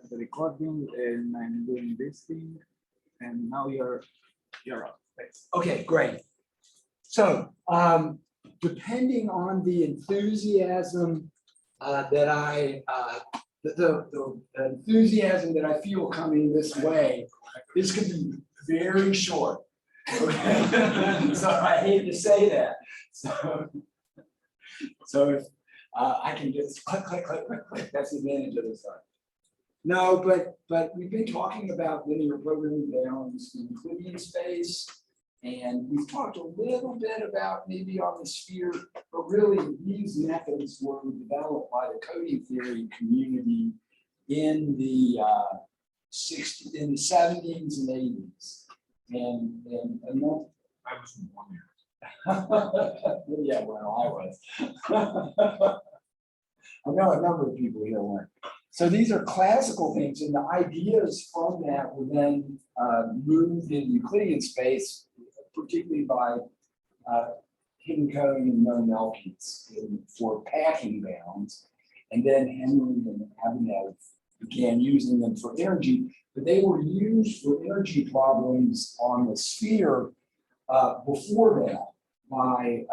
the recording, and I'm doing this thing, and now you're up. Thanks. Okay, great. So, depending on the enthusiasm that the enthusiasm that I feel coming this way, this could be very short. Okay, so I hate to say that. So if I can just click, click, click, click, click. That's the advantage of this time. No, but we've been talking about linear programming bounds in Euclidean space, and we've talked a little bit about maybe on the sphere, but really these methods were developed by the coding theory community in the 60s, in the 70s and 80s, and I was in 1 year. yeah, well, I was. I know a number of people here weren't. So these are classical things, and the ideas from that were then moved in Euclidean space, particularly by hidden coding and known Elkins for packing bounds. And then Henry and Abanev began using them for energy, but they were used for energy problems on the sphere before that by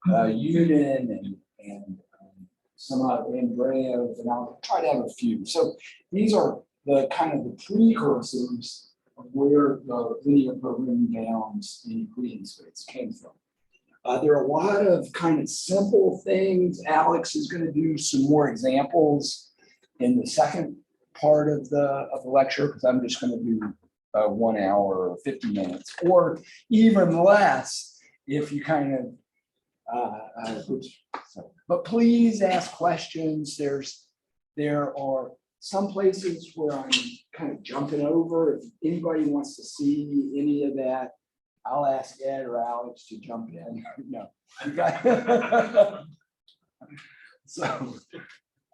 Hardin and some out of Andreev, and I'll try to have a few. So these are the kind of the precursors of where the linear programming bounds in Euclidean space came from. There are a lot of kind of simple things. Alex is going to do some more examples in the second part of the lecture, because I'm just going to do 1 hour or 50 minutes, or even less if you kind of but please ask questions. There are some places where I'm kind of jumping over. If anybody wants to see any of that, I'll ask Ed or Alex to jump in. No, you got so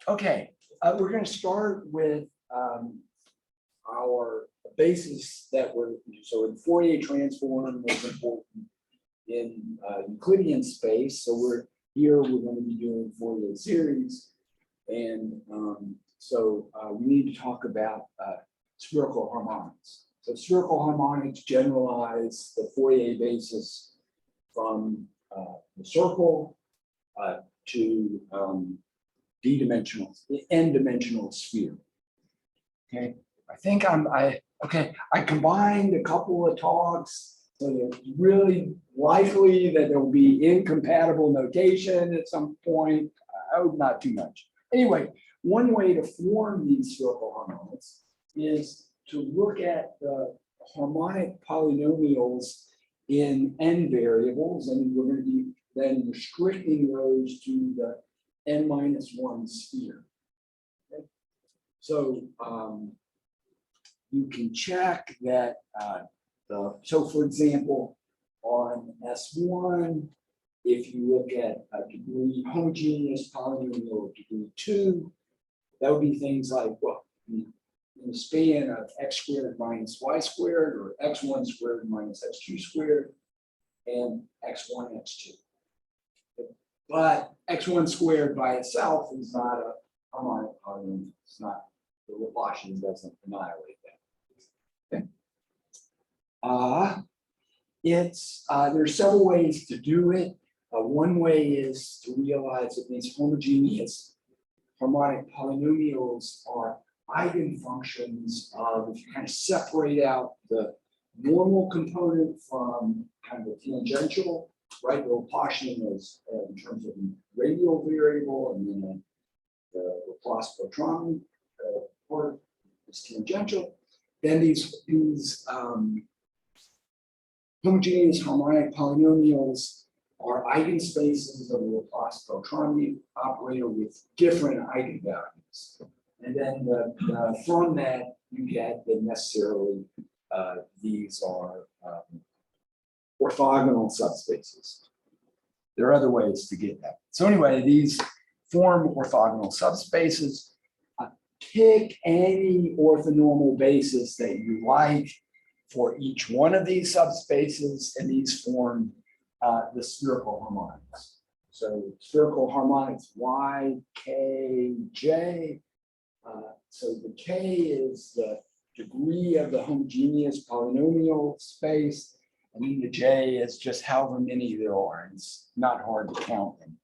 okay. We're going to start with our basis that were so in Fourier transform was important in Euclidean space. So we're going to be doing Fourier series, and so we need to talk about spherical harmonics. So spherical harmonics generalize the Fourier basis from the circle to d-dimensional, n-dimensional sphere. Okay, I think I combined a couple of talks. So it's really likely that there will be incompatible notation at some point. I hope not too much. Anyway, one way to form these spherical harmonics is to look at the harmonic polynomials in n variables, and we're going to be then restricting those to the n-1 sphere. Okay. So you can check that so for example, on S1, if you look at a degree homogeneous polynomial of degree 2, that would be things like, well, in the span of x squared minus y squared, or x1 squared minus x2 squared, and x1, x2. But x1 squared by itself is not a harmonic polynomial. It's not, the Laplacian doesn't annihilate that. Okay. There's several ways to do it. One way is to realize that these homogeneous harmonic polynomials are eigenfunctions of, if you kind of separate out the normal component from kind of the tangential, right? The Laplacian is in terms of the radial variable, and then the Laplace spectrometry part is tangential. Then these homogeneous harmonic polynomials are eigenspaces of the Laplace spectrometry operator with different eigenvalues. And then from that, you get that necessarily these are orthogonal subspaces. There are other ways to get that. So anyway, these form orthogonal subspaces. Pick any orthonormal basis that you like for each one of these subspaces, and these form the spherical harmonics. So spherical harmonics Y, K, J So the K is the degree of the homogeneous polynomial space, and then the J is just however many there are. It's not hard to count them.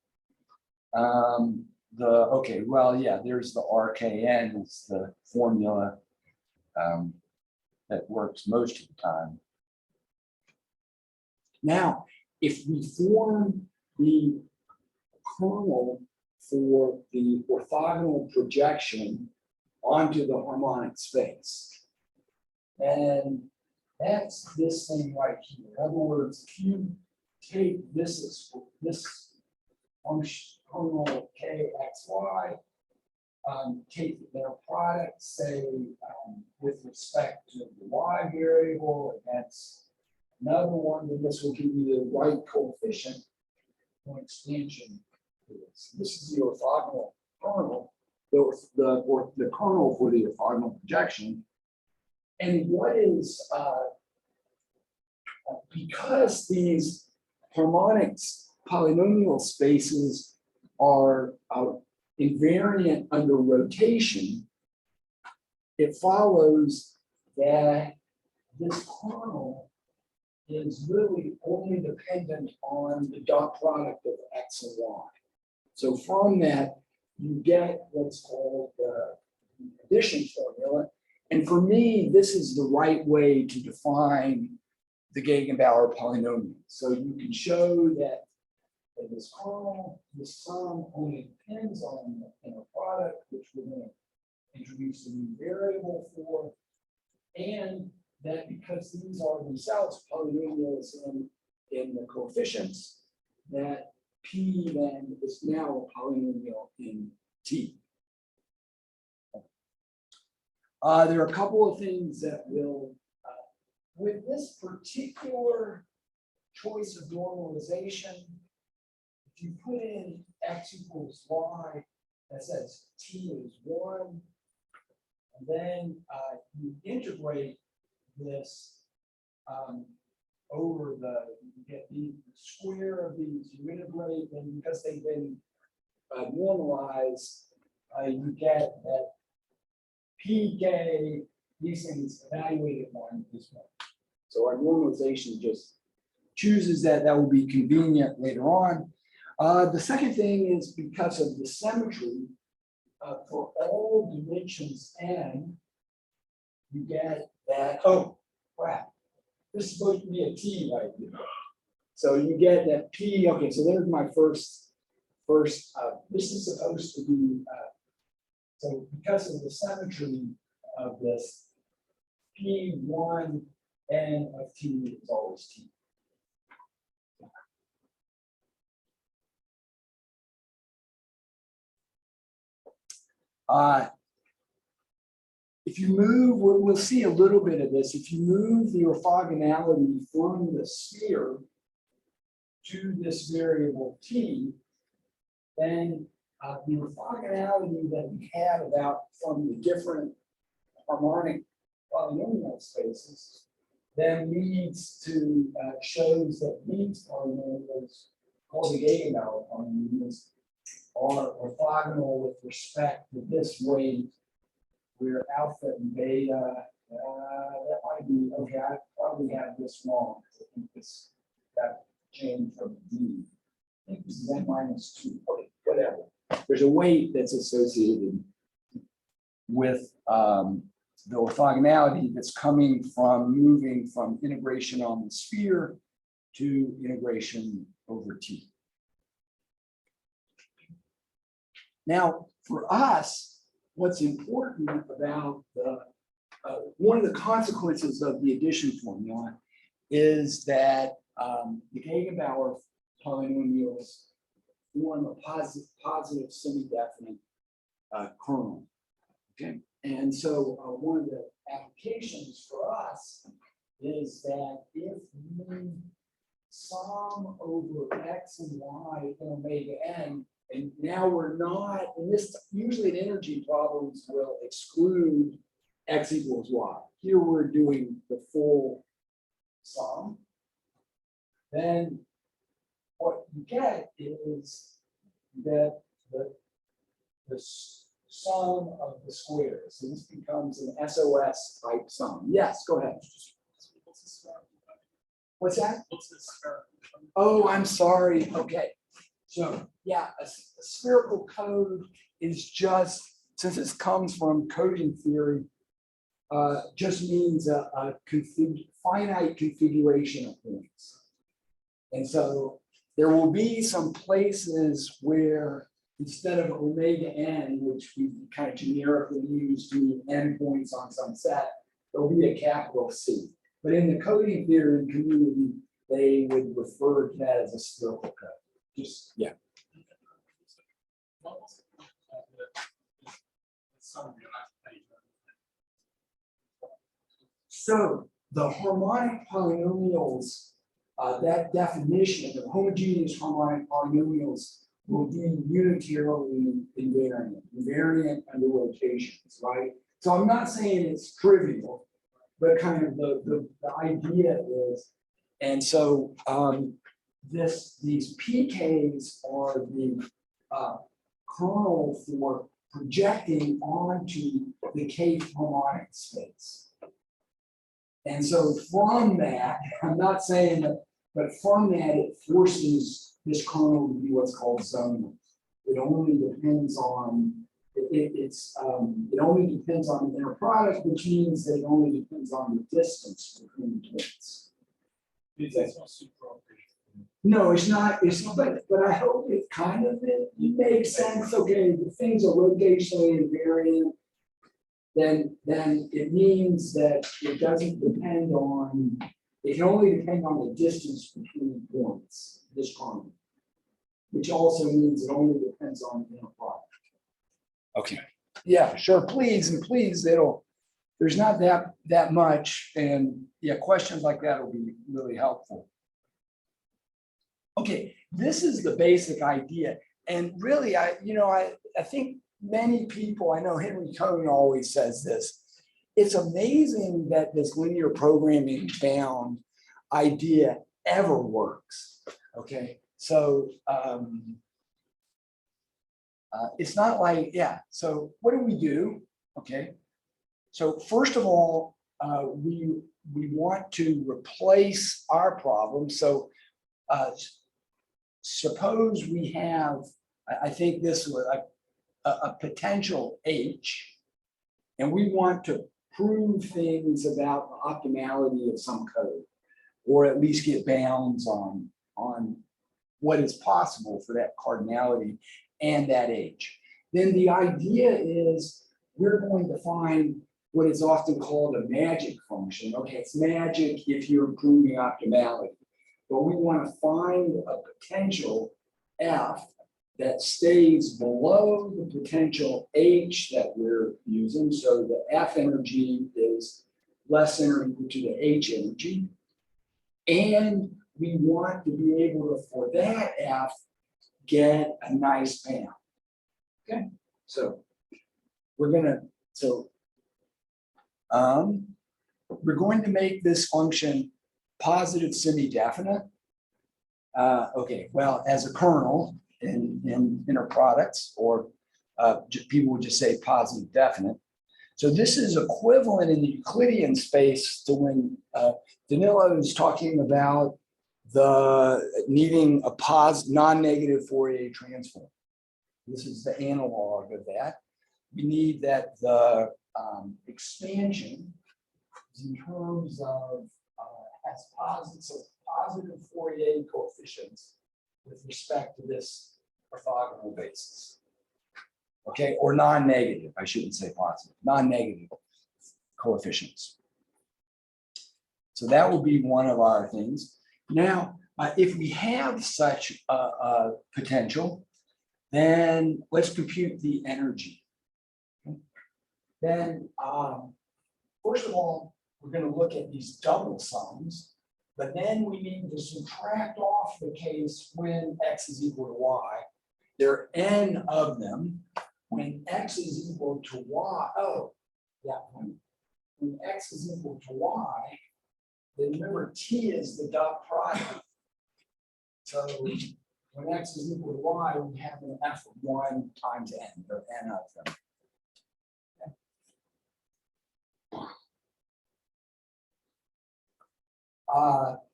Okay, well, yeah, there's the RKN, it's the formula that works most of the time. Now, if we form the kernel for the orthogonal projection onto the harmonic space, then that's this thing right here. In other words, if you take this function kernel KXY, take their product, say, with respect to the Y variable against another one, then this will give you the right coefficient for expansion. This is the orthogonal kernel, the kernel for the orthogonal projection. And what is, because these harmonics polynomial spaces are invariant under rotation, it follows that this kernel is really only dependent on the dot product of X and Y. So from that, you get what's called the addition formula. And for me, this is the right way to define the Gegenbauer polynomial. So you can show that this kernel, this sum only depends on the inner product, which we're going to introduce a new variable for, and that because these are themselves polynomials in the coefficients, that P then is now a polynomial in T. There are a couple of things that will, with this particular choice of normalization, if you put in X equals Y, that says T is 1, and then you integrate this over you get the square of these, you integrate them because they've been normalized, you get that PK, these things evaluated on this one. So our normalization just chooses that will be convenient later on. The second thing is because of the symmetry, for all dimensions n, you get that, oh, crap. This is supposed to be a T right here. So you get that P, okay, so there's my first, this is supposed to be, so because of the symmetry of this, P1 n of T is always T. If you move, we'll see a little bit of this. If you move the orthogonality from the sphere to this variable T, then the orthogonality that we have about from the different harmonic polynomial spaces then leads to, shows that these polynomials, called the Gegenbauer polynomials, are orthogonal with respect to this weight where alpha and beta, that might be, okay, I probably have this wrong. I think this got changed from D. I think this is n minus 2, okay, whatever. There's a weight that's associated with the orthogonality that's coming from moving from integration on the sphere to integration over T. Now, for us, what's important about one of the consequences of the addition formula is that the Gegenbauer polynomials form a positive semi-definite kernel. Okay, and so one of the applications for us is that if we sum over X and Y in omega n, and now we're not, and this usually in energy problems will exclude X equals Y. Here we're doing the full sum. Then what you get is that the sum of the squares. So this becomes an SOS type sum. Yes, go ahead. What's that? Oh, I'm sorry. Okay. So yeah, a spherical code is just, since this comes from coding theory, just means a finite configuration of points. And so there will be some places where instead of omega n, which we kind of generically use to mean n points on some set, there'll be a capital C. But in the coding theory community, they would refer to that as a spherical code. Just, yeah. So the harmonic polynomials, that definition of homogeneous harmonic polynomials will be unitarily invariant under rotations, right? So I'm not saying it's trivial, but kind of the idea is, and so these PKs are the kernel for projecting onto the K harmonic space. And so from that, I'm not saying that, but from that, it forces this kernel to be what's called zonal. It only depends on it only depends on the inner product, which means that it only depends on the distance between the points. No, it's not. It's not. But I hope it kind of it makes sense. Okay, if things are rotationally invariant, then it means that it doesn't depend on. It can only depend on the distance between points. This kernel, which also means it only depends on the inner product. Okay. Yeah, sure. Please and please, there's not that much, and yeah, questions like that will be really helpful. Okay, this is the basic idea, and really, I think many people, I know Henry Cohn always says this. It's amazing that this linear programming bound idea ever works. Okay, so it's not like, yeah, so what do we do? Okay, so first of all, we want to replace our problem. So suppose we have, I think this was a potential H, and we want to prove things about the optimality of some code, or at least get bounds on what is possible for that cardinality and that H. Then the idea is we're going to find what is often called a magic function. Okay, it's magic if you're improving optimality, but we want to find a potential F that stays below the potential H that we're using. So the F energy is less than or equal to the H energy. And we want to be able to, for that F, get a nice bound. Okay, so we're going to make this function positive semi-definite. Okay, well, as a kernel in inner products, or people would just say positive definite. So this is equivalent in the Euclidean space to when Danilo is talking about the needing a non-negative Fourier transform. This is the analog of that. We need that the expansion is in terms of has positive Fourier coefficients with respect to this orthogonal basis. Okay, or non-negative, I shouldn't say positive, non-negative coefficients. So that will be one of our things. Now, if we have such a potential, then let's compute the energy. Okay. Then, first of all, we're going to look at these double sums, but then we need to subtract off the case when x is equal to y. There are n of them. When x is equal to y, when x is equal to y, then remember t is the dot product. So when x is equal to y, we have an f of 1 times n, or n of them.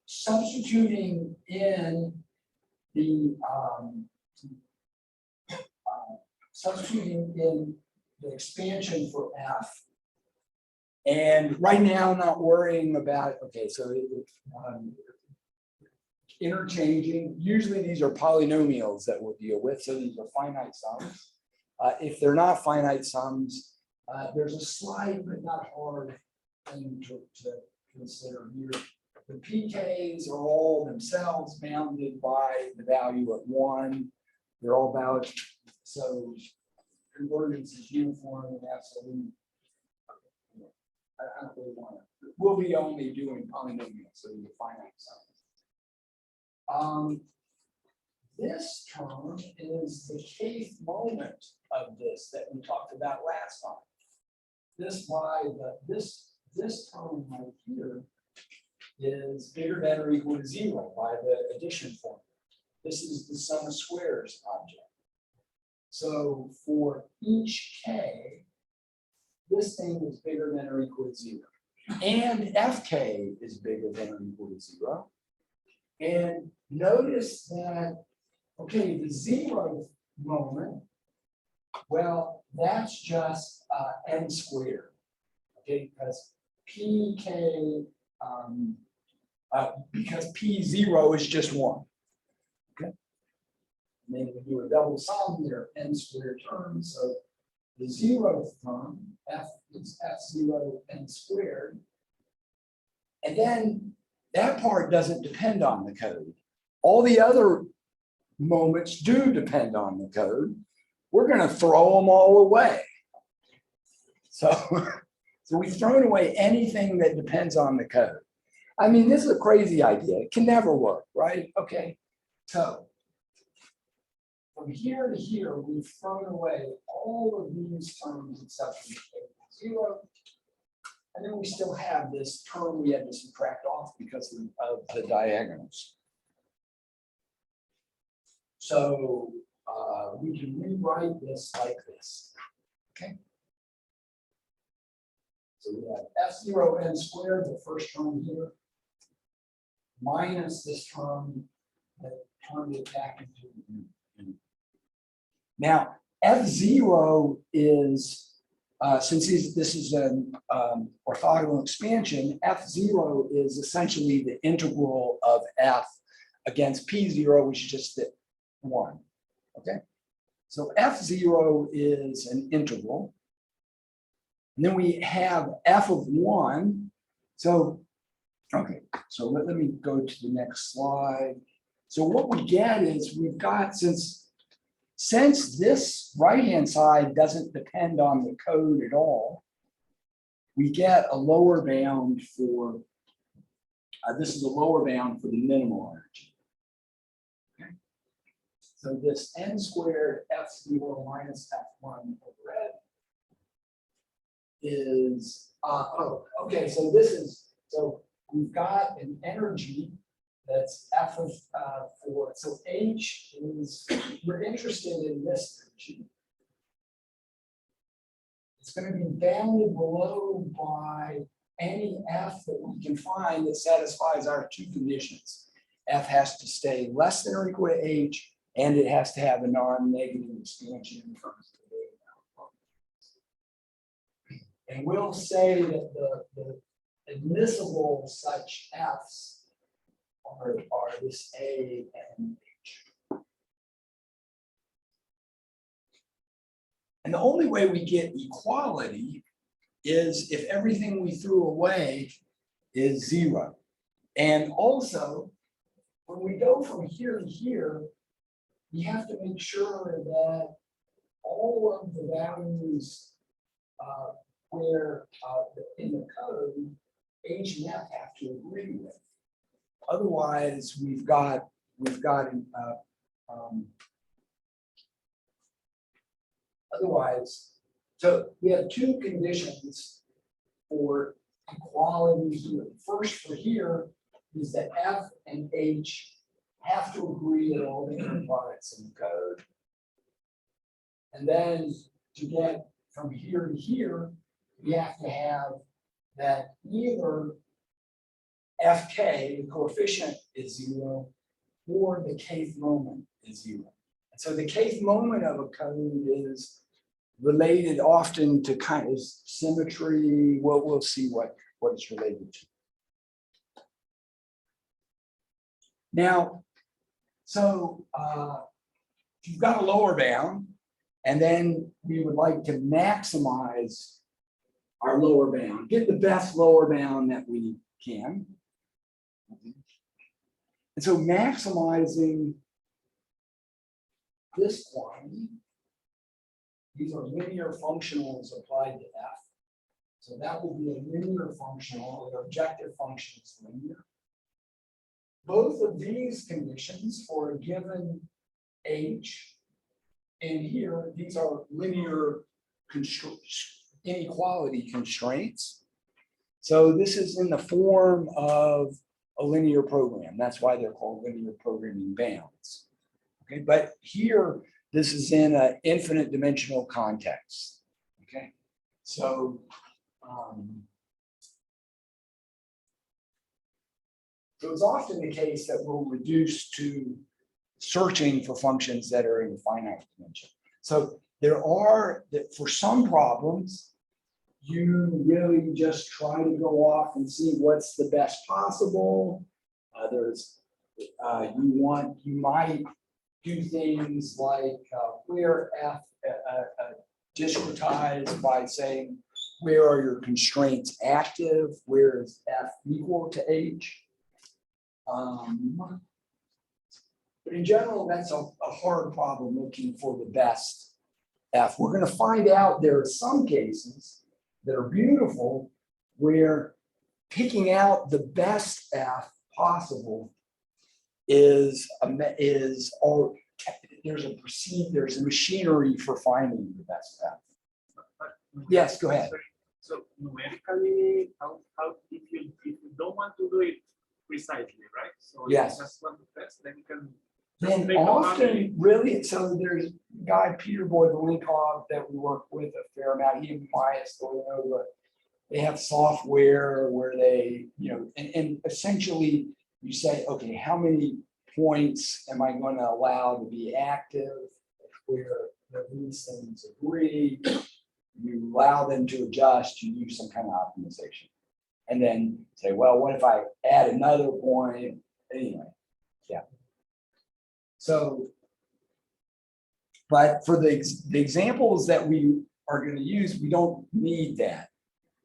Substituting in the expansion for F. And right now, not worrying about, okay, so interchanging, usually these are polynomials that we'll deal with, so these are finite sums. If they're not finite sums, there's a slight but not hard thing to consider here. The PKs are all themselves bounded by the value at 1. They're all valid, so convergence is uniform and absolute. I don't really want to. We'll be only doing polynomials, so the finite sums. This term is the kth moment of this that we talked about last time. This term right here is bigger than or equal to 0 by the addition formula. This is the sum of squares object. So for each k, this thing is bigger than or equal to 0. And fk is bigger than or equal to 0. And notice that, okay, the 0th moment, well, that's just n squared, okay, because pk, because p0 is just 1. Okay. And then we do a double sum, there are n squared terms, so the 0th term, f is f0 n squared. And then that part doesn't depend on the code. All the other moments do depend on the code. We're going to throw them all away. So we've thrown away anything that depends on the code. I mean, this is a crazy idea. It can never work, right? Okay, so from here to here, we've thrown away all of these terms except for 0. And then we still have this term we had to subtract off because of the diagonals. So we can rewrite this like this, okay? So we have f0 n squared, the first term here, minus this term that turned it back into. Now, f0 is, since this is an orthogonal expansion, f0 is essentially the integral of f against p0, which is just the 1. Okay, so f0 is an integral. And then we have f of 1. So, okay, so let me go to the next slide. So what we get is we've got, since this right-hand side doesn't depend on the code at all, we get a lower bound for, this is a lower bound for the minimal energy. Okay. So this n squared f0 minus f1 over n is, okay, so this is, so we've got an energy that's f of 4. So h is, we're interested in this energy. It's going to be bounded below by any f that we can find that satisfies our two conditions. F has to stay less than or equal to h, and it has to have a non-negative expansion in terms of the data. And we'll say that the admissible such f's are this a and h. And the only way we get equality is if everything we threw away is 0. And also, when we go from here to here, we have to make sure that all of the values where in the code, h and f have to agree with. Otherwise, we've got otherwise, so we have two conditions for equality here. First, for here is that f and h have to agree at all the inner products in the code. And then to get from here to here, we have to have that either Fk, the coefficient is 0, or the kth moment is 0. And so the kth moment of a code is related often to kind of symmetry. We'll see what it's related to. Now, so you've got a lower bound, and then we would like to maximize our lower bound, get the best lower bound that we can. And so maximizing this quantity, these are linear functionals applied to F. So that will be a linear functional, the objective function is linear. Both of these conditions for a given H, and here, these are linear inequality constraints. So this is in the form of a linear program. That's why they're called linear programming bounds. Okay, but here, this is in an infinite dimensional context. Okay, so so it's often the case that we'll reduce to searching for functions that are in finite dimension. So there are, for some problems, you really just try to go off and see what's the best possible. Others, you might do things like where F discretize by saying, where are your constraints active? Where is F equal to H? But in general, that's a hard problem looking for the best F. We're going to find out there are some cases that are beautiful where picking out the best F possible there's a machinery for finding the best F. Yes, go ahead. So numerically, how if you don't want to do it precisely, right? So yes, you just want to test, then you can. Then often, really, so there's a guy, Peter Boydelinkov, that we work with a fair amount. He and Maya Stoyanova, they have software where they, and essentially you say, okay, how many points am I going to allow to be active where these things agree? You allow them to adjust, you use some kind of optimization. And then say, well, what if I add another point? Anyway, yeah. So, but for the examples that we are going to use, we don't need that.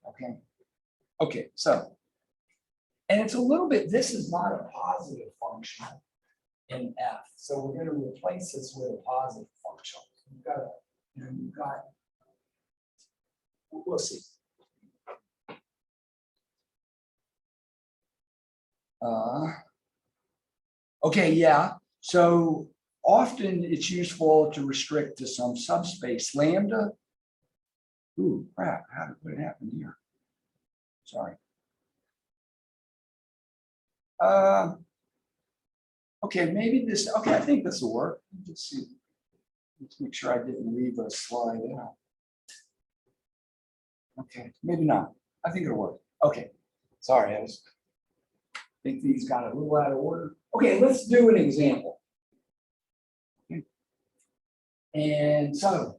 Okay. Okay, so, and it's a little bit, this is not a positive function in F. So we're going to replace this with a positive function. You've got, we'll see. Okay, yeah. So often it's useful to restrict to some subspace lambda. Ooh, crap, what happened here? Sorry. Okay, maybe this, okay, I think this will work. Let's see. Let's make sure I didn't leave a slide out. Okay, maybe not. I think it'll work. Okay, sorry, I think these got a little out of order. Okay, let's do an example. Okay. And so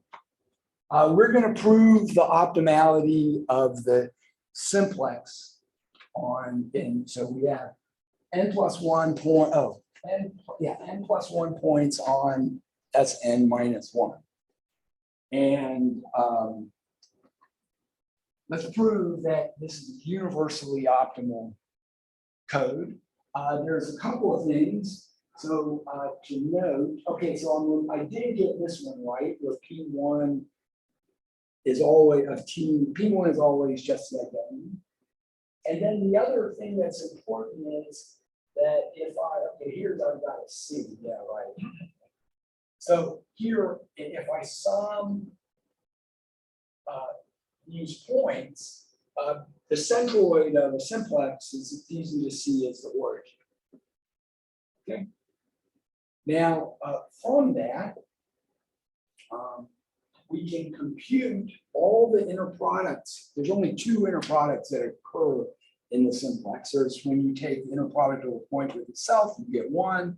we're going to prove the optimality of the simplex on, and so we have n plus 1 point, n plus 1 points on Sn minus 1. And let's prove that this is universally optimal code. There's a couple of things. So to note, okay, so I did get this one right, where P1 is always P1 is always just like that. And then the other thing that's important is that if here's I've got a C, yeah, right. So here, if I sum these points, the centroid of a simplex is easy to see as the origin. Okay. Now, from that, we can compute all the inner products. There's only 2 inner products that occur in the simplex. So it's when you take the inner product of a point with itself, you get 1.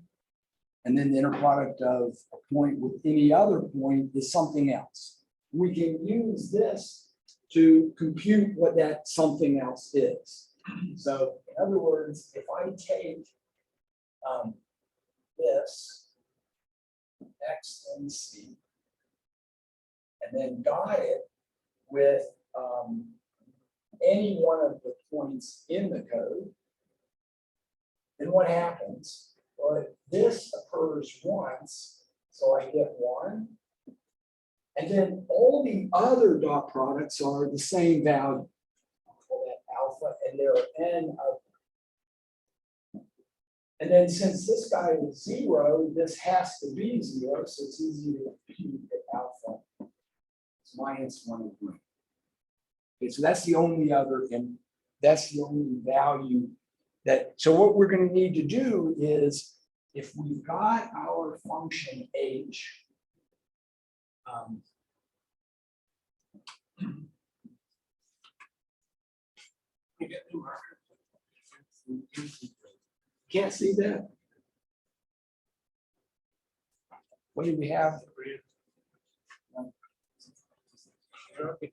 And then the inner product of a point with any other point is something else. We can use this to compute what that something else is. So in other words, if I take this X and C and then dot it with any one of the points in the code, then what happens? Well, this occurs once, so I get 1. And then all the other dot products are the same value. I'll call that alpha, and there are n of them. And then since this guy is 0, this has to be 0, so it's easy to compute that alpha is minus 1 over n. Okay, so that's the only other, and that's the only value that, so what we're going to need to do is, if we've got our function h, can't see that. What do we have? The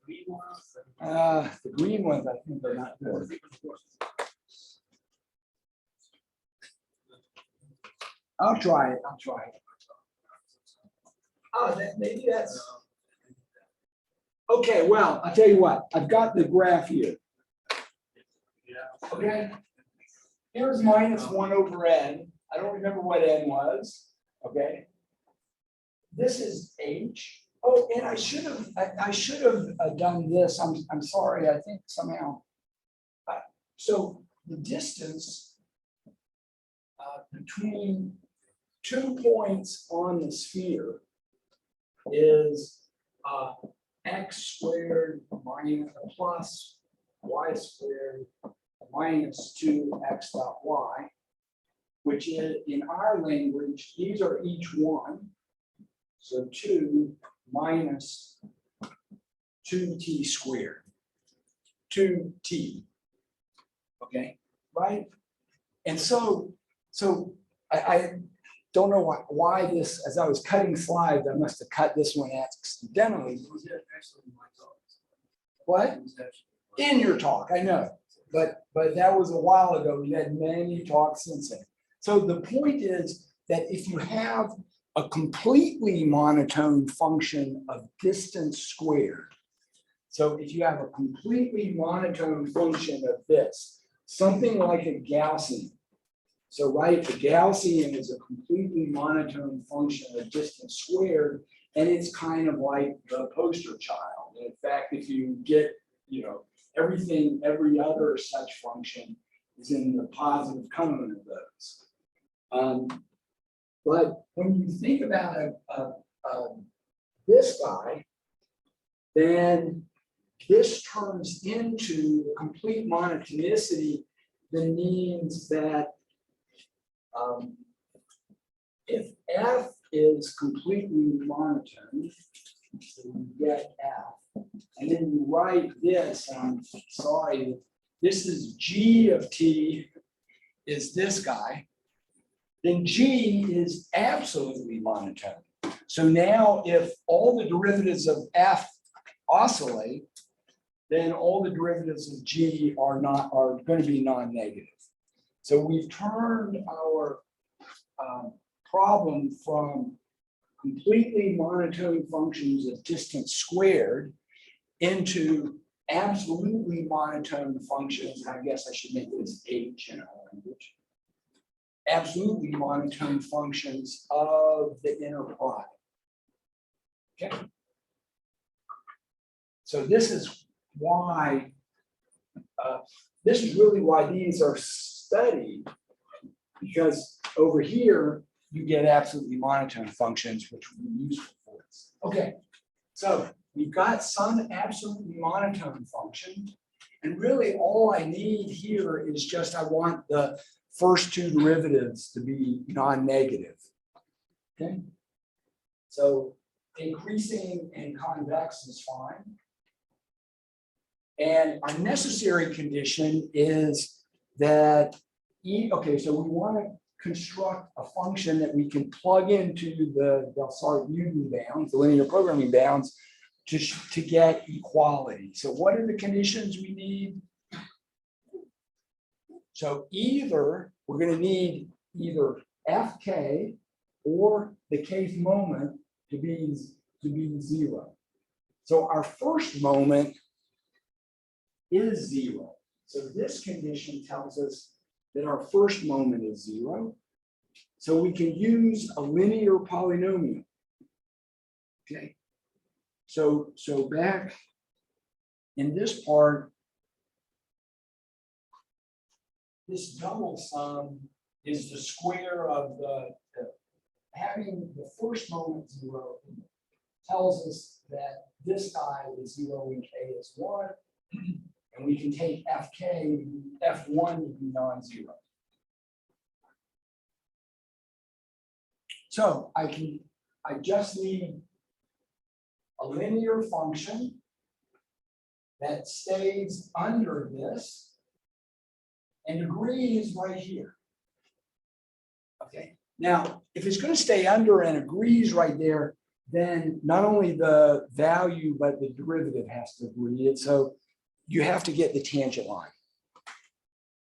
green ones, I think, are not good. I'll try it. I'll try it. Oh, maybe that's. Okay, well, I'll tell you what. I've got the graph here. Okay. Here's minus 1 over n. I don't remember what n was. Okay. This is h. Oh, and I should have done this. I'm sorry. I think somehow. So the distance between 2 points on the sphere is x squared minus plus y squared minus 2x dot y, which is, in our language, these are each 1. So 2 minus 2t squared, 2t. Okay, right? And so I don't know why this, as I was cutting slides, I must have cut this one accidentally. What? In your talk, I know, but that was a while ago. We had many talks since then. So the point is that if you have a completely monotone function of distance squared, so if you have a completely monotone function of this, something like a Gaussian. So right, the Gaussian is a completely monotone function of distance squared, and it's kind of like the poster child. In fact, if you get, everything, every other such function is in the positive cone of those. But when you think about this guy, then this turns into the complete monotonicity that means that if f is completely monotone, so you get f, and then you write this, and I'm sorry, this is g of t is this guy, then g is absolutely monotone. So now if all the derivatives of f oscillate, then all the derivatives of g are going to be non-negative. So we've turned our problem from completely monotone functions of distance squared into absolutely monotone functions. I guess I should make this h in our language. Absolutely monotone functions of the inner product. Okay. So this is why, this is really why these are studied, because over here you get absolutely monotone functions, which will be useful for us. Okay, so we've got some absolutely monotone function, and really all I need here is just, I want the first 2 derivatives to be non-negative. Okay, so increasing and convex is fine. And our necessary condition is that okay, so we want to construct a function that we can plug into the Delsart-Newton bounds, the linear programming bounds, to get equality. So what are the conditions we need? So either we're going to need either Fk or the kth moment to be 0. So our first moment is 0. So this condition tells us that our first moment is 0. So we can use a linear polynomial. Okay. So back in this part, this double sum is the square of having the first moment 0 tells us that this guy is 0 and k is 1. And we can take Fk, F1 to be non-zero. So I just need a linear function that stays under this and agrees right here. Okay. Now, if it's going to stay under and agrees right there, then not only the value, but the derivative has to agree. And so you have to get the tangent line.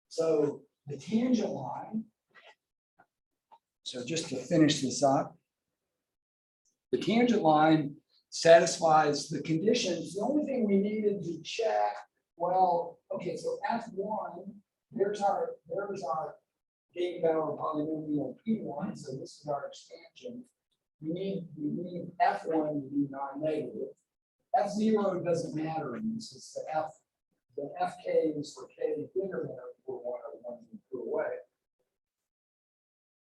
So the tangent line, so just to finish this up, the tangent line satisfies the conditions. The only thing we needed to check, well, okay, so F1, there's our Gauge-Bauer polynomial P1, so this is our expansion. We need F1 to be non-negative. F0 doesn't matter in this. It's the FKs for K bigger than or 1 are 1 and 2 away.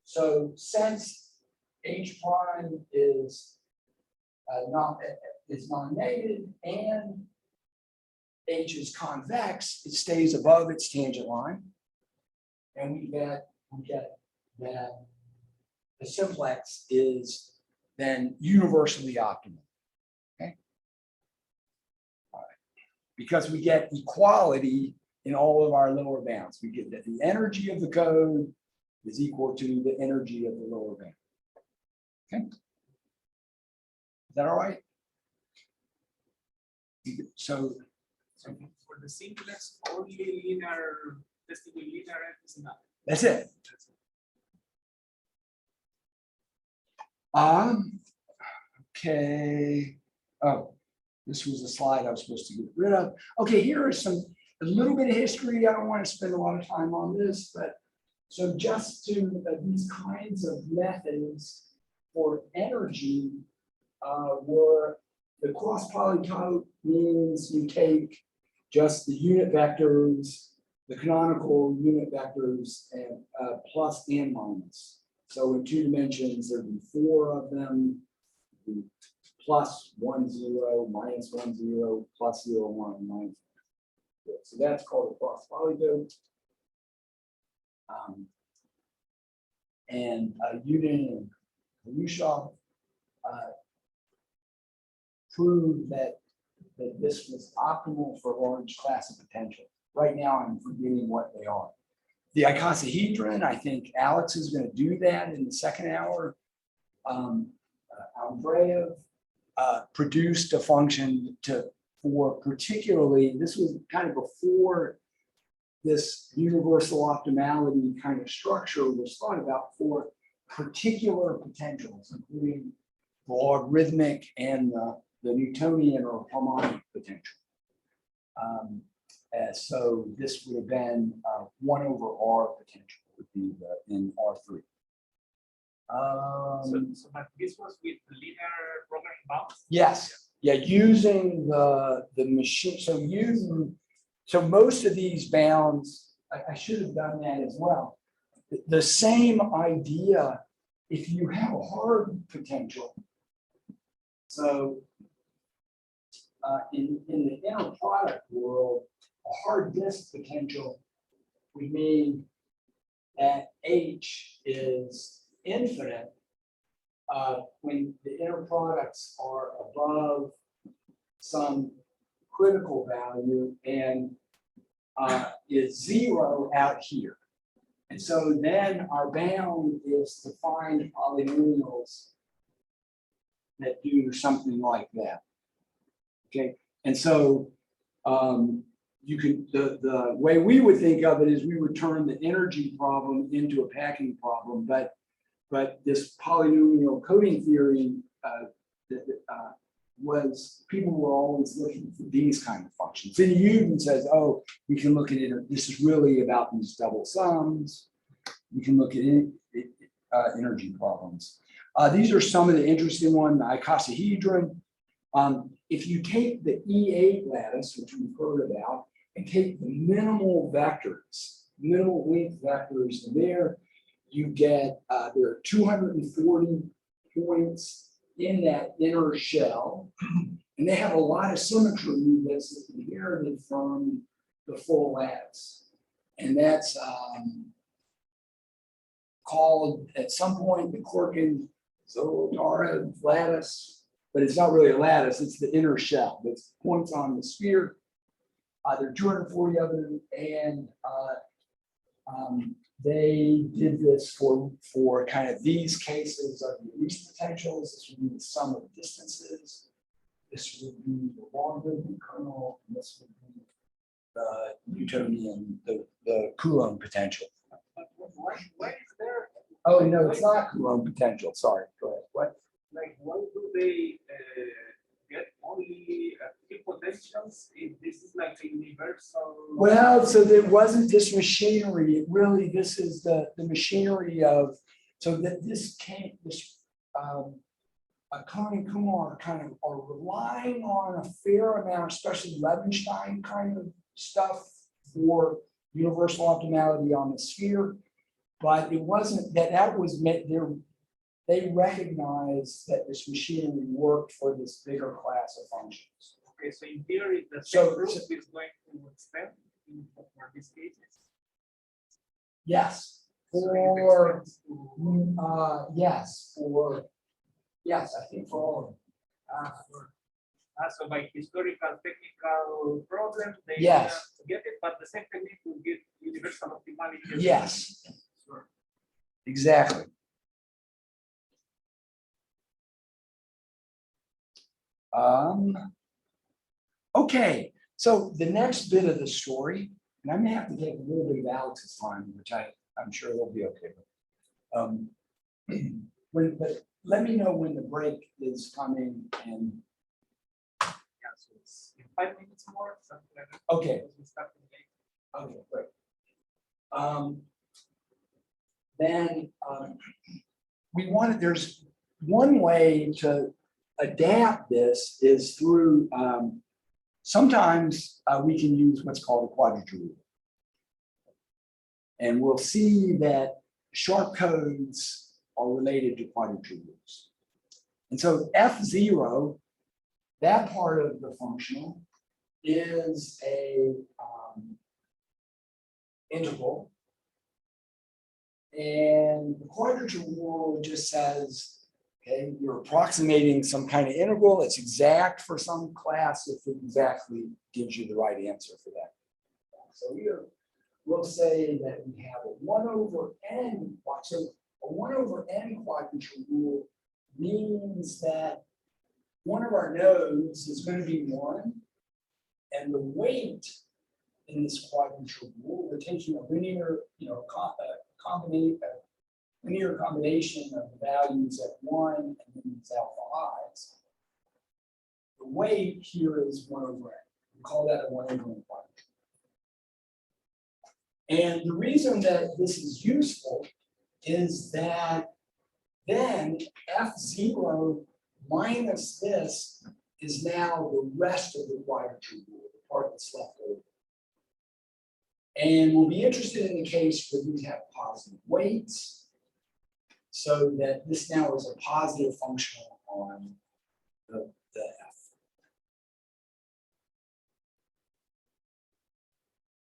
So since H prime is non-negative and H is convex, it stays above its tangent line. And we get that the simplex is then universally optimal. Okay. All right. Because we get equality in all of our lower bounds. We get that the energy of the code is equal to the energy of the lower bound. Okay. Is that all right? So for the simplex, only linear testing with linear is enough. that's it. Okay. Oh, this was a slide I was supposed to get rid of. Okay, here is a little bit of history. I don't want to spend a lot of time on this, but so just to these kinds of methods for energy were the cross polytope means you take just the unit vectors, the canonical unit vectors, and plus and minus. So in 2 dimensions, there'd be 4 of them, plus 1, 0, minus 1, 0, plus 0, 1, minus 1. So that's called a cross polytope. And Hardin and Kalushoff proved that this was optimal for large class of potential. Right now, I'm forgetting what they are. The icosahedron, I think Alex is going to do that in the second hour. Andreev produced a function for particularly, this was kind of before this universal optimality kind of structure was thought about for particular potentials, including the logarithmic and the Newtonian or harmonic potential. So this would have been 1 over R potential would be in R3. So but this was with linear programming bounds? Yes. Yeah, using the machine. So most of these bounds, I should have done that as well. The same idea if you have a hard potential. So in the inner product world, a hard disk potential would mean that H is infinite when the inner products are above some critical value and is 0 out here. And so then our bound is to find polynomials that do something like that. Okay, and so you can, the way we would think of it is we would turn the energy problem into a packing problem, but this polynomial coding theory was, people were always looking for these kind of functions. And Hardin says, oh, we can look at it, this is really about these double sums. We can look at energy problems. These are some of the interesting ones, the icosahedron. If you take the E8 lattice, which we've heard about, and take the minimal vectors, minimal length vectors there, you get, there are 240 points in that inner shell, and they have a lot of symmetry that's inherited from the full lattice. And that's called at some point the Korkin-Zoltara lattice, but it's not really a lattice, it's the inner shell. It's points on the sphere. There are 240 of them, and they did this for kind of these cases of the least potentials. This would be the sum of distances. This would be the logarithm kernel, and this would be the Newtonian, the Coulomb potential. Why is there? Oh, no, it's not Coulomb potential. Sorry, go ahead. What? Like, why do they get only few potentials if this is like a universal? Well, so there wasn't this machinery. It really, this is the machinery of, so that this came, this Cohen and Kumar kind of are relying on a fair amount, especially Levenstein kind of stuff for universal optimality on the sphere. But it wasn't that was meant there. They recognized that this machinery worked for this bigger class of functions. Okay, so in theory, the So- same group is going to extend for these cases. Yes. So it For extends to- yes, I think for all of them. So by historical technical problems, they Yes. get it, but the same technique will give universal optimality. Yes, Sure. exactly. Okay, so the next bit of the story, and I'm gonna have to take a little bit of Alex's time, which I'm sure he'll be okay with. But let me know when the break is coming, and Yeah, so it's in 5 minutes more, something like that. okay, because we start in late. okay, great. Then we wanted, there's one way to adapt this is through, sometimes we can use what's called a quadrature rule. And we'll see that sharp codes are related to quadrature rules. And so F0, that part of the functional, is a integral. And the quadrature rule just says, okay, you're approximating some kind of integral that's exact for some class if it exactly gives you the right answer for that. So here, we'll say that we have a 1/n, so a 1/n quadrature rule means that one of our nodes is going to be 1, and the weight in this quadrature rule, we're taking a linear, linear combination of the values at 1 and then these alpha i's. The weight here is 1/n. We call that a 1/n quadrature. And the reason that this is useful is that then F0 minus this is now the rest of the quadrature rule, the part that's left over. And we'll be interested in the case where these have positive weights, so that this now is a positive functional on the F.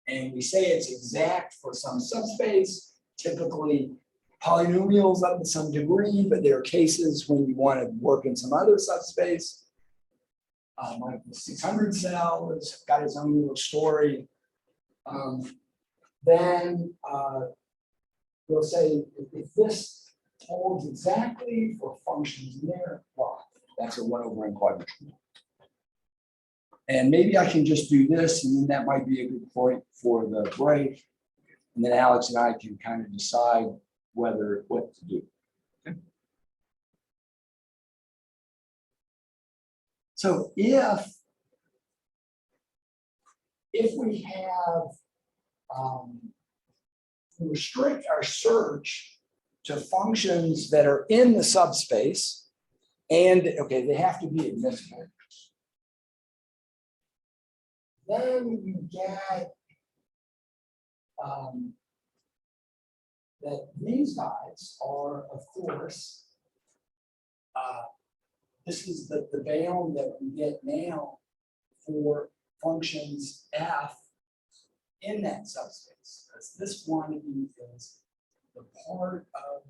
And we say it's exact for some subspace, typically polynomials up to some degree, but there are cases when you want to work in some other subspace. like the 600 cell has got its own little story. Then we'll say if this holds exactly for functions in there, well, that's a 1/n quadrature. And maybe I can just do this, and then that might be a good point for the break. And then Alex and I can kind of decide what to do. Okay. So if we have we restrict our search to functions that are in the subspace, and okay, they have to be admissible. Then you get that these guys are, of course, this is the bound that we get now for functions f in that subspace. This one is the part of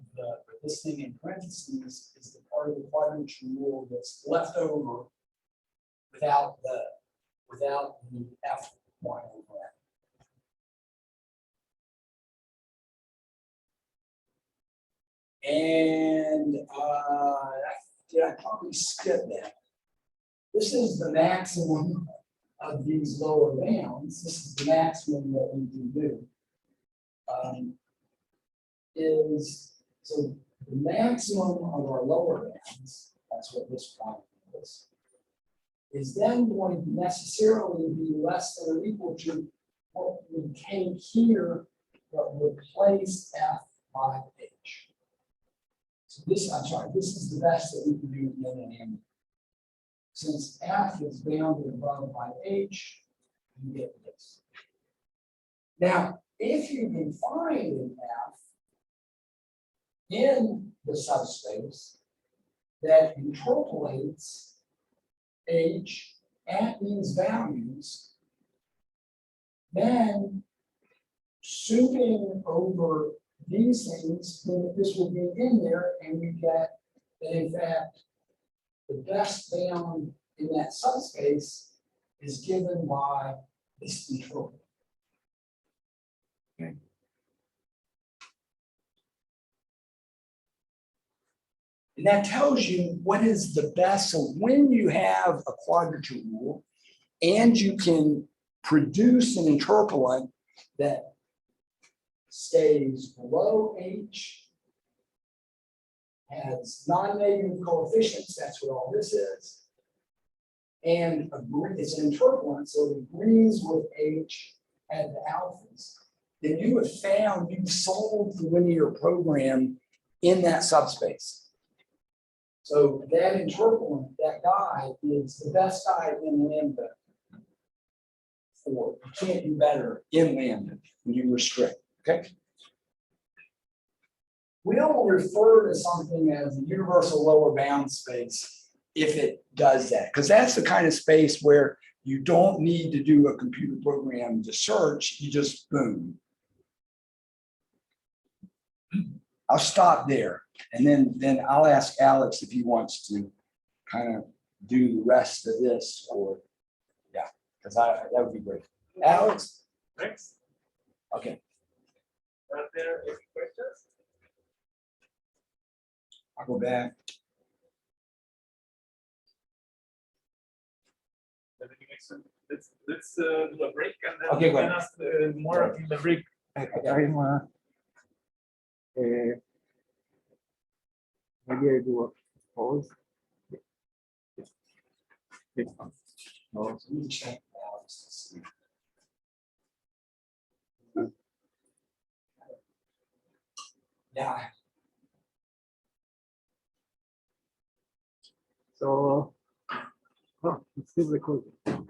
this thing in parentheses is the part of the quadrature rule that's left over without the f one over f. And I probably skipped that. This is the maximum of these lower bounds. This is the maximum that we can do. So the maximum of our lower bounds, that's what this point is then going to necessarily be less than or equal to what we take here, but replace f by h. So this, I'm sorry, this is the best that we can do in an ambit. Since f is bounded above by h, you get this. Now, if you can find an f in the subspace that interpolates h at these values, then summing over these things, then this will be in there, and we get that in fact the best bound in that subspace is given by this interpolator. Okay. And that tells you what is the best. So when you have a quadrature rule and you can produce an interpolant that stays below h, has non-negative coefficients, that's what all this is, and it's an interpolant, so it agrees with h at the alphas, then you have found you've solved the linear program in that subspace. So that interpolant, that guy, is the best guy in lambda. You can't do better in lambda when you restrict. Okay. We'll refer to something as a universal lower bound space if it does that, because that's the kind of space where you don't need to do a computer program to search, you just boom. I'll stop there, and then I'll ask Alex if he wants to kind of do the rest of this, or yeah, because that would be great. Alex? Next. Okay. Are there any questions? I'll go back. Let's do a break and then Okay, we go can ahead. ask more in the break. Maybe I do a pause. No, let me check Alex to see. Yeah. So, it's still recording. Are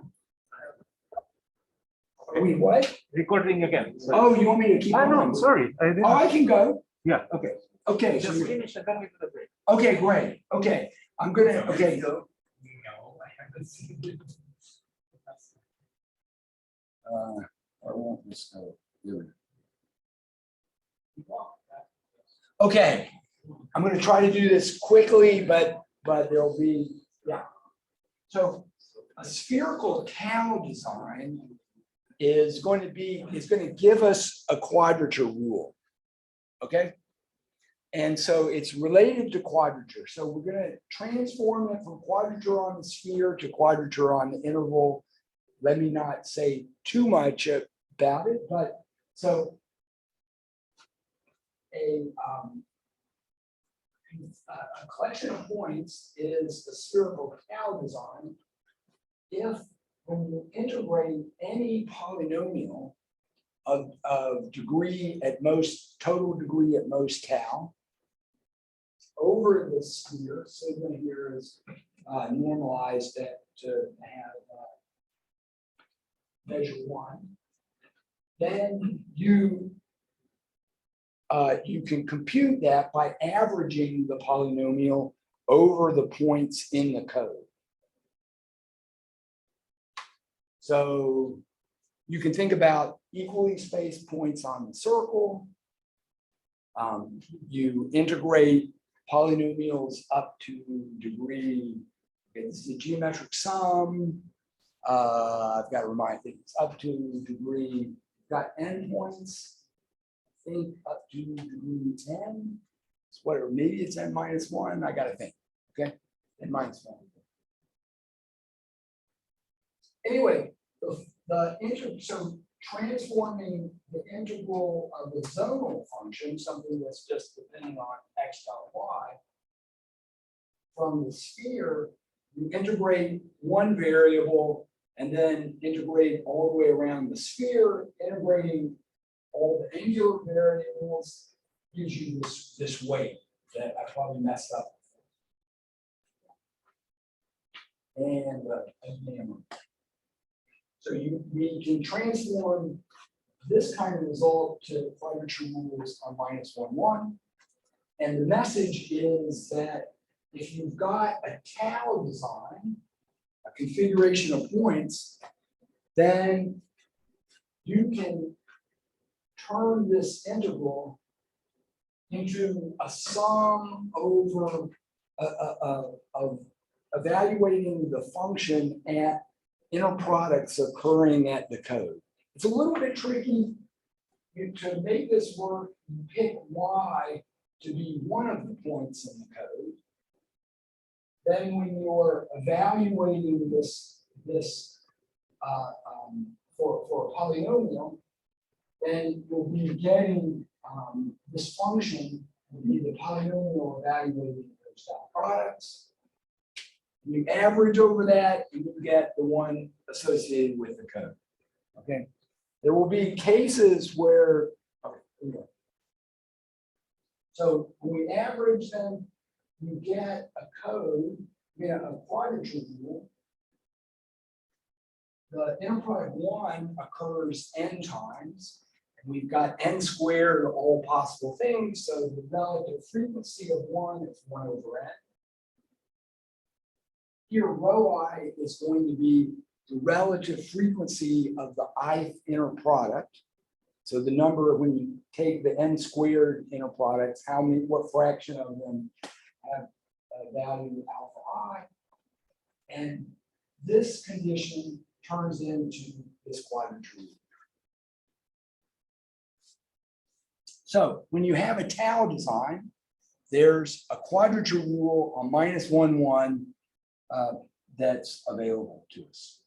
we what? Recording again. So Oh, you want me to keep I going? know, sorry. I didn't. Oh, I can go. Yeah. Okay. Okay. Just So finish and then we do the break. okay, great. Okay. I'm gonna, okay. No, I haven't seen it. I want this to do it. Okay. I'm gonna try to do this quickly, but there'll be, yeah. So a spherical tau design is going to give us a quadrature rule. Okay. And so it's related to quadrature. So we're going to transform it from quadrature on the sphere to quadrature on the interval. Let me not say too much about it, but so a collection of points is a spherical tau design if when you integrate any polynomial of degree at most, total degree at most tau, over the sphere, sigma here is normalized to have measure 1, then you can compute that by averaging the polynomial over the points in the code. So you can think about equally spaced points on the circle. You integrate polynomials up to degree, okay, this is a geometric sum. I've got to remind things up to degree, got n points, I think up to degree 10. It's whatever, maybe it's n minus 1. I got to think, okay, n minus 1. Anyway, so transforming the integral of the zonal function, something that's just depending on x dot y, from the sphere, you integrate one variable and then integrate all the way around the sphere, integrating all the angular variables gives you this weight that I probably messed up. And again, so we can transform this kind of result to quadrature rules on -1,1. And the message is that if you've got a tau design, a configuration of points, then you can turn this integral into a sum over of evaluating the function at inner products occurring at the code. It's a little bit tricky. To make this work, you pick y to be one of the points in the code. Then when you're evaluating this for a polynomial, then you'll be getting this function will be the polynomial evaluating those dot products. You average over that, and you get the one associated with the code. Okay. There will be cases where, okay, so when we average them, you get a code, a quadrature rule. The inner product 1 occurs n times, and we've got n squared, all possible things. So the relative frequency of 1 is 1 over n. Here, rho I is going to be the relative frequency of the ith inner product. So the number, when you take the n squared inner products, what fraction of them have a value alpha I? And this condition turns into this quadrature rule. So when you have a tau design, there's a quadrature rule on -1,1 that's available to us.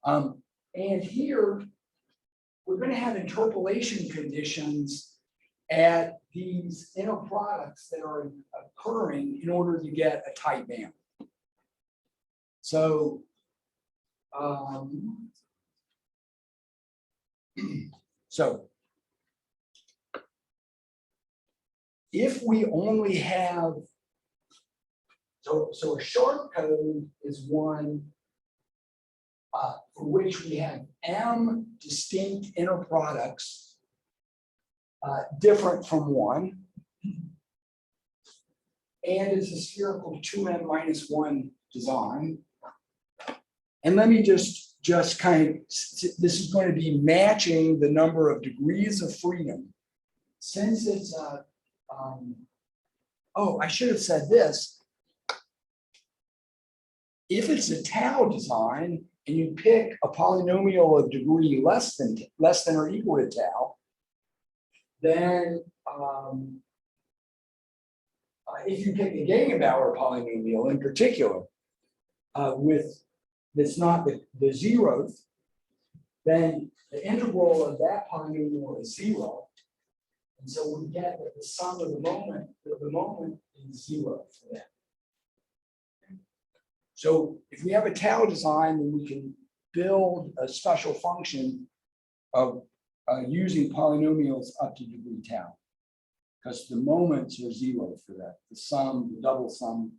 And here, we're going to have interpolation conditions at these inner products that are occurring in order to get a tight band. So, if we only have, so a short code is one for which we have m distinct inner products different from 1, and it's a spherical 2n minus 1 design. And let me just kind of, this is going to be matching the number of degrees of freedom. Since it's a, oh, I should have said this. if it's a tau design and you pick a polynomial of degree less than or equal to tau, then if you pick a Gegenbauer polynomial in particular, with that's not the zeroth, then the integral of that polynomial is 0. And so we get that the sum of the moment is 0 for that. So if we have a tau design, then we can build a special function of using polynomials up to degree tau, because the moments are 0 for that. The sum, the double sum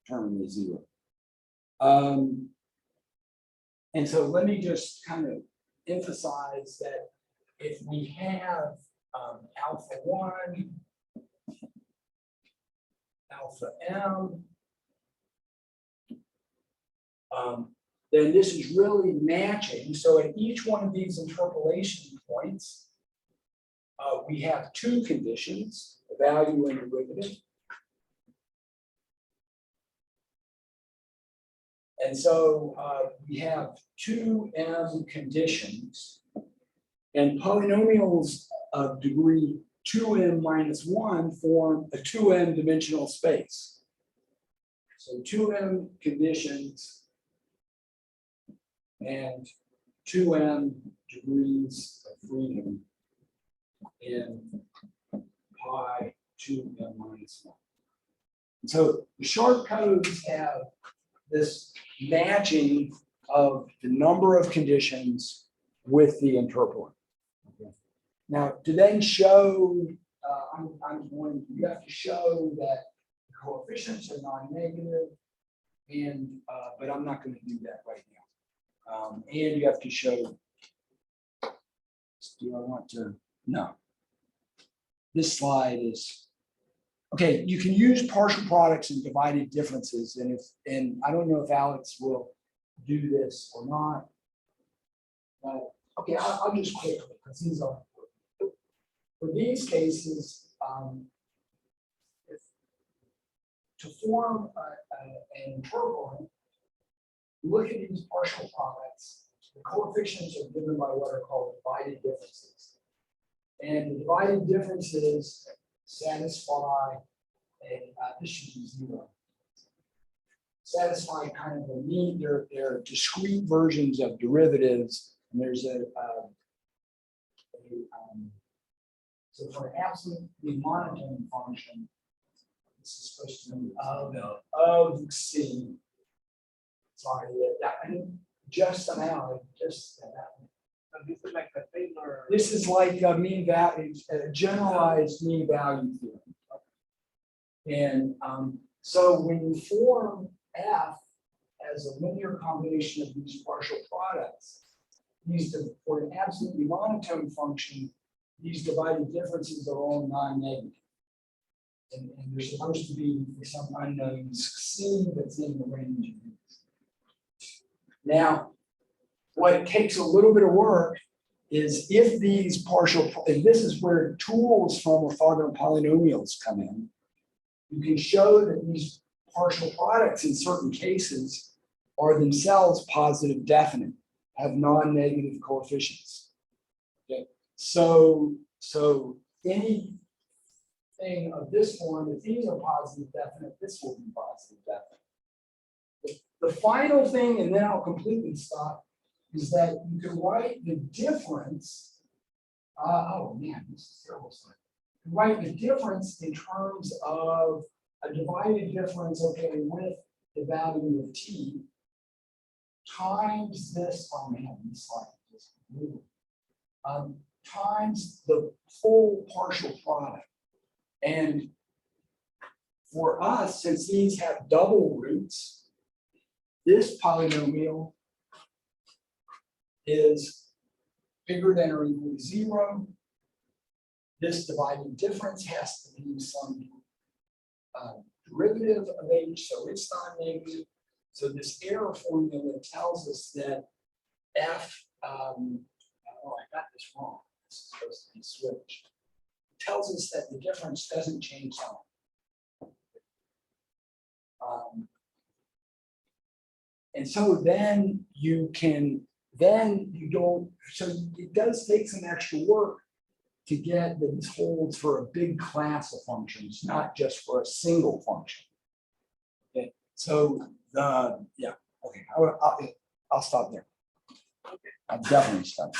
term is 0. And so let me just kind of emphasize that if we have alpha 1, alpha m, then this is really matching. So at each one of these interpolation points, we have two conditions, the value and derivative. And so we have 2m conditions, and polynomials of degree 2m minus 1 form a 2m dimensional space. So 2m conditions and 2m degrees of freedom in pi 2m minus 1. And so the short codes have this matching of the number of conditions with the interpolant. Okay. Now, to then show, you have to show that the coefficients are non-negative, and but I'm not going to do that right now. And you have to show, do I want to? No. This slide is, okay, you can use partial products and divided differences, and I don't know if Alex will do this or not. But okay, I'll just quickly, because these are for these cases, to form an interpolant, look at these partial products. The coefficients are given by what are called divided differences, and the divided differences satisfy this should be 0. Satisfy kind of a mean, they're discrete versions of derivatives, and there's so for an absolutely monotone function, this is supposed to be of C. Sorry, that just amount, just that. This is like the Taylor. This is like a mean value, a generalized mean value theorem. And so when you form F as a linear combination of these partial products, for an absolutely monotone function, these divided differences are all non-negative. And they're supposed to be for some unknown C that's in the range of these. Now, what takes a little bit of work is if these partial, and this is where tools from orthogonal polynomials come in, you can show that these partial products in certain cases are themselves positive definite, have non-negative coefficients. Okay. So anything of this form, if these are positive definite, this will be positive definite. The final thing, and then I'll completely stop, is that you can write the difference. Oh man, this is terrible. Write the difference in terms of a divided difference, okay, with the value of t times this, oh man, this slide just moved, times the full partial product. And for us, since these have double roots, this polynomial is bigger than or equal to 0. This dividing difference has to be some derivative of h, so it's non-negative. So this error formula tells us that f, oh, I got this wrong. This is supposed to be switched. It tells us that the difference doesn't change sign. And so then you can, then you don't, so it does take some extra work to get these holds for a big class of functions, not just for a single function. Okay, so yeah, okay, I'll stop there. I'll definitely stop.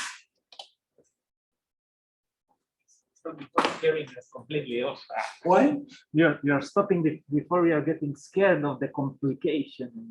So before scaring us completely off. What? You're stopping before we are getting scared of the complication.